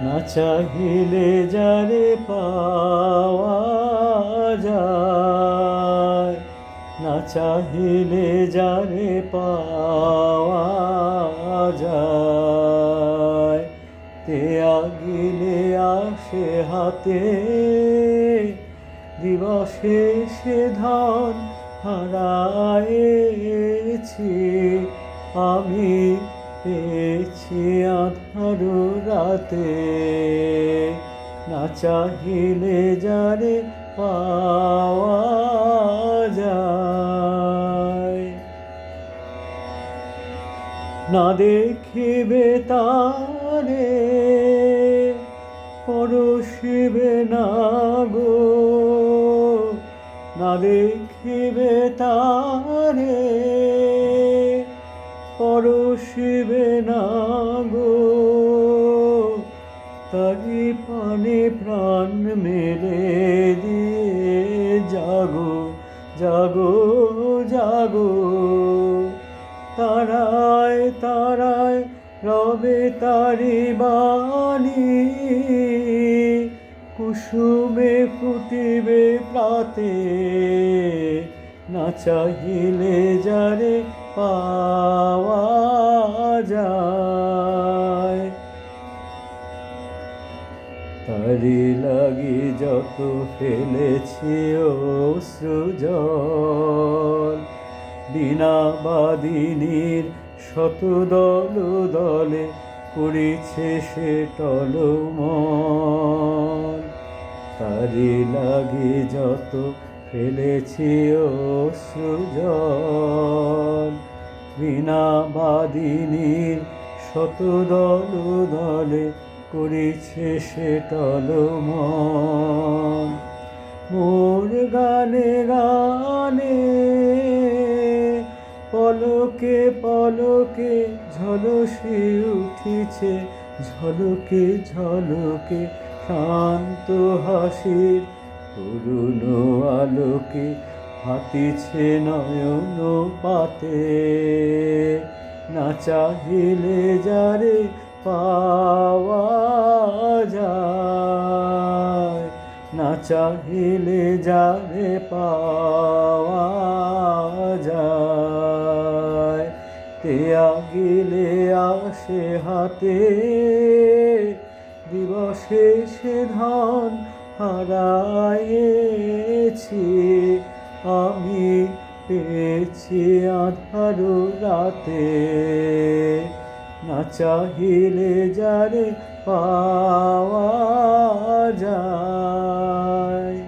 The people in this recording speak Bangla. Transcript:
না চাহিলে যারে পাওয়া যায়, না চাহিলে যারে পাওয়া যায়, তে আগিলে আসে হাতে দিবসে সে ধন হারায়েছি আমি, পেয়েছি আঁধার রাতে। না চাহিলে যারে পাওয়া যায়, না দেখিবে তারে পরশিবে না গো, না দেখিবে তারে পরশিবে না গো, তারি পানে প্রাণ মেলে দিয়ে জাগো জাগো জাগো। তারায় তারায় রবে তারি বাণী, কুসুমে ফুটিবে প্রাতে। না চাহিলে যারে পাওয়া যায়, তারি লাগি যত ফেলেছি অশ্রুজল, বিনা বাদিনীর শত দল দলে করেছে সে টলমল। তারি লাগি যত ফেলেছি অশ্রুজল, বিনা বাদিনীর শত দল দলে করেছে সে টলমল। মোর গানে গানে পলকে পলকে ঝলসে উঠিছে, ঝলকে ঝলকে শান্ত হাসির করুণ আলোকে হাতিছে নয়ন পাতে। না চাহিলে যারে পাওয়া যায়, না চাহিলে যারে পাওয়া যায়, তে আগিলে আসে হাতে দিবসে সে ধন হারায়েছি আমি, পেয়েছি আঁধার রাতে। না চাহিলে যারে পাওয়া যায়।